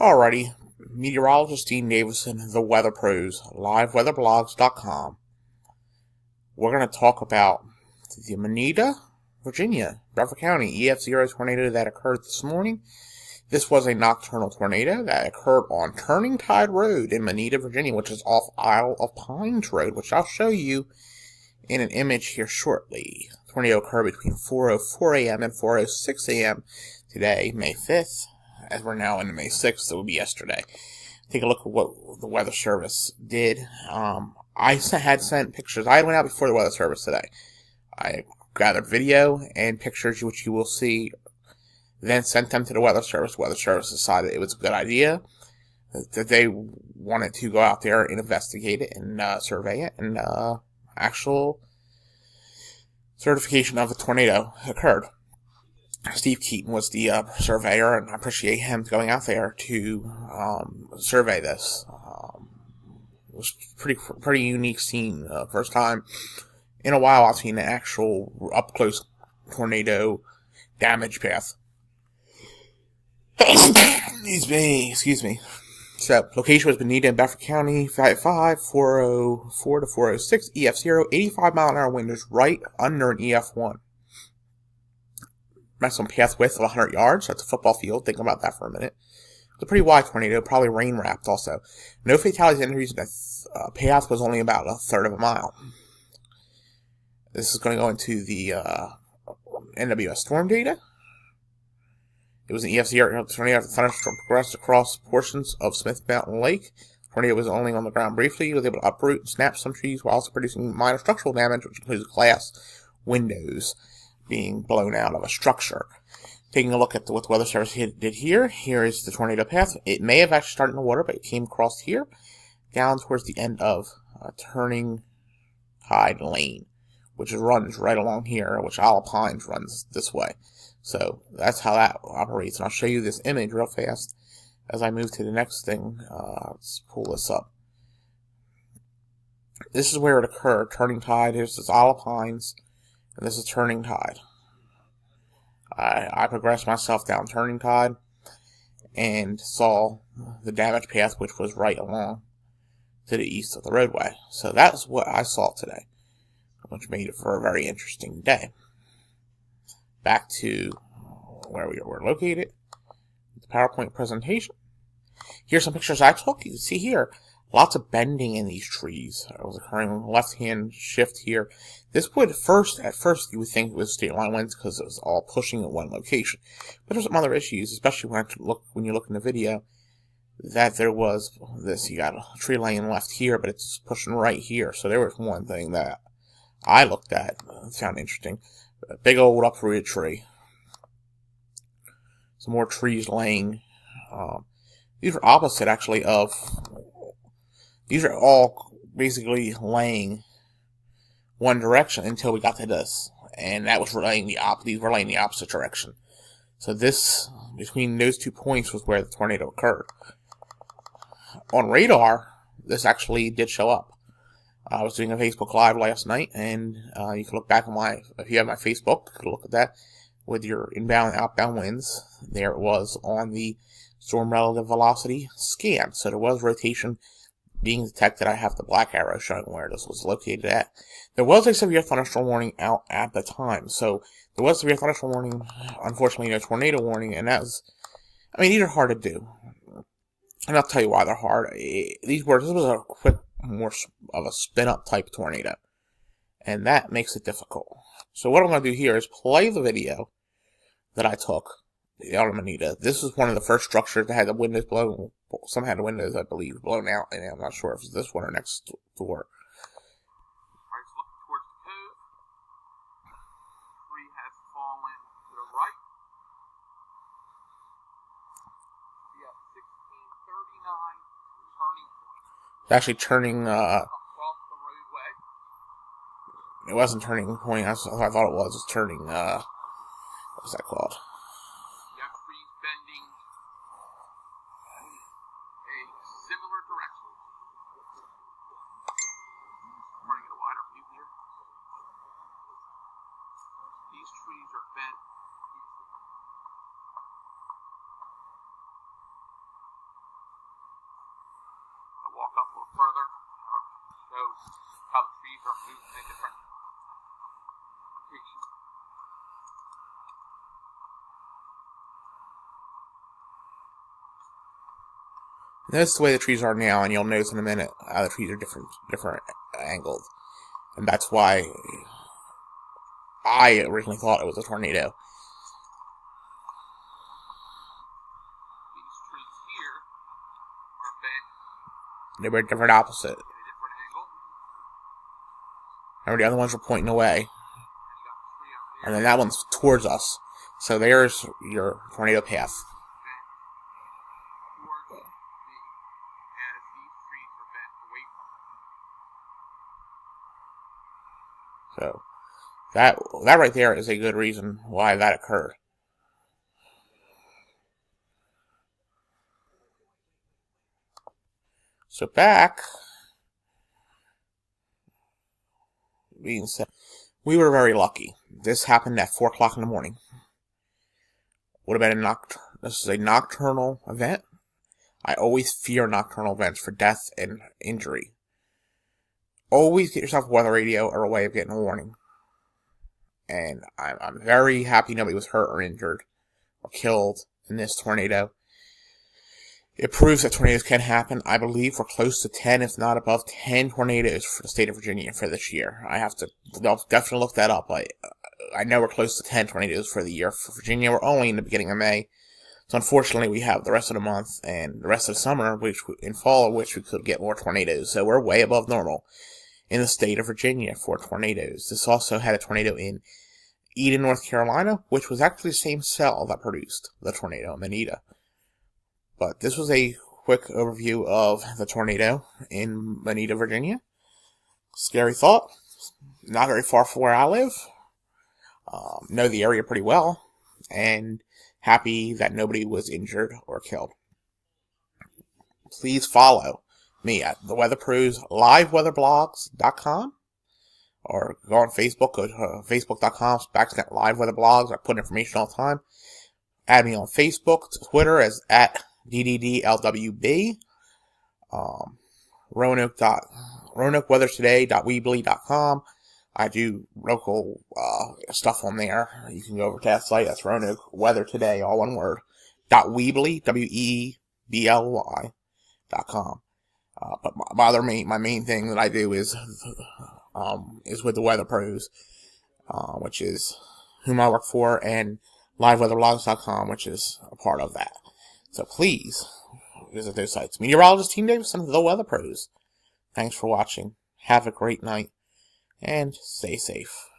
Alrighty, meteorologist Dean Davison, the Weather Pros, liveweatherblogs.com. We're going to talk about the Moneta, Virginia, Bedford County EF0 tornado that occurred this morning. This was a nocturnal tornado that occurred on Turning Tide Road in Moneta, Virginia, which is off Isle of Pines Road, which I'll show you in an image here shortly. The tornado occurred between 4:04 a.m. and 4:06 a.m. today, May 5th. As we're now into May 6th, it would be yesterday. Take a look at what the Weather Service did. I had sent pictures. I went out before the Weather Service today. I gathered video and pictures, which you will see, then sent them to the Weather Service. The Weather Service decided it was a good idea, that they wanted to go out there and investigate it and survey it, and actual certification of the tornado occurred. Steve Keaton was the surveyor, and I appreciate him going out there to survey this. It was pretty unique scene. First time in a while I've seen an actual up-close tornado damage path. Excuse me. So, location was Moneta in Bedford County, 404 to 406, EF0, 85 mile an hour wind is right under an EF1. Maximum path width of 100 yards. That's a football field. Think about that for a minute. It's a pretty wide tornado, probably rain-wrapped also. No fatalities, injuries. The path was only about a third of a mile. This is going to go into the NWS storm data. It was an EF0 tornado after thunderstorm progressed across portions of Smith Mountain Lake. The tornado was only on the ground briefly. It was able to uproot and snap some trees while also producing minor structural damage, which includes glass windows being blown out of a structure. Taking a look at what the Weather Service did here. Here is the tornado path. It may have actually started in the water, but it came across here, down towards the end of Turning Tide Lane, which runs right along here, which Isle of Pines runs this way. So that's how that operates. And I'll show you this image real fast as I move to the next thing. Let's pull this up. This is where it occurred. Turning Tide. Here's this Isle of Pines. And this is Turning Tide. I progressed myself down Turning Tide and saw the damage path, which was right along to the east of the roadway. So that's what I saw today, which made it for a very interesting day. Back to where we were located, the PowerPoint presentation. Here's some pictures I took. You can see here, lots of bending in these trees. It was occurring left-hand shift here. This would at first, you would think it was state line winds because it was all pushing at one location. But there's some other issues, especially when you look in the video, that there was this. You got a tree laying left here, but it's pushing right here. So there was one thing that I looked at, found interesting. A big old uprooted tree. Some more trees laying. These are opposite, actually, of... These are all basically laying one direction until we got to this. And that was these were laying the opposite direction. So this, between those 2 points, was where the tornado occurred. On radar, this actually did show up. I was doing a Facebook Live last night, and you can look back on if you have my Facebook, you can look at that with your inbound and outbound winds. There it was on the storm relative velocity scan. So there was rotation being detected. I have the black arrow showing where this was located at. There was a severe thunderstorm warning out at the time. So there was a severe thunderstorm warning, unfortunately no tornado warning, and these are hard to do. And I'll tell you why they're hard. This was a quick, more of a spin-up type tornado. And that makes it difficult. So what I'm going to do here is play the video that I took out of Moneta. This is one of the first structures that had the windows blown. Some had the windows, I believe, blown out, and I'm not sure if it's this one or next door. Alright, it's looking towards the cove. Tree has fallen to the right. We have 1639 turning point. It's actually turning, Across the roadway. it wasn't turning point, I thought it was. It's turning, what was that called? You have trees bending a similar direction. I'm trying to get a wider view here. These trees are bent up a little further. Shows how the trees are moving in different locations. Notice the way the trees are now, and you'll notice in a minute how the trees are different angled. And that's why I originally thought it was a tornado. These trees here are bent They were different opposite. in a different angle. Remember, the other ones were pointing away. And you got the tree up there. And then that one's towards us. So there's your tornado path. Towards me as these trees are bent away from me. So that right there is a good reason why that occurred. So back being said, we were very lucky. This happened at 4 o'clock in the morning. Would have been this is a nocturnal event. I always fear nocturnal events for death and injury. Always get yourself a weather radio or a way of getting a warning. And I'm very happy nobody was hurt or injured or killed in this tornado. It proves that tornadoes can happen. I believe we're close to 10, if not above 10 tornadoes for the state of Virginia for this year. I'll definitely look that up. I know we're close to 10 tornadoes for the year. For Virginia, we're only in the beginning of May. So unfortunately, we have the rest of the month and the rest of the summer, in fall, which we could get more tornadoes. So we're way above normal in the state of Virginia for tornadoes. This also had a tornado in Eden, North Carolina, which was actually the same cell that produced the tornado in Moneta. But this was a quick overview of the tornado in Moneta, Virginia. Scary thought. Not very far from where I live. Know the area pretty well. And happy that nobody was injured or killed. Please follow me at the Weather Pros, liveweatherblogs.com. Or go on Facebook, go to facebook.com/liveweatherblogs. I put information all the time. Add me on Facebook, Twitter as at DDDLWB. RoanokeWeatherToday.weebly.com. I do local stuff on there. You can go over to that site. That's Roanoke Weather Today, all one word. .weebly, WEEBLY.com. But my main thing that I do is with the Weather Pros, which is whom I work for, and liveweatherblogs.com, which is a part of that. So please visit those sites. Meteorologist Team Davis and the Weather Pros. Thanks for watching. Have a great night and stay safe.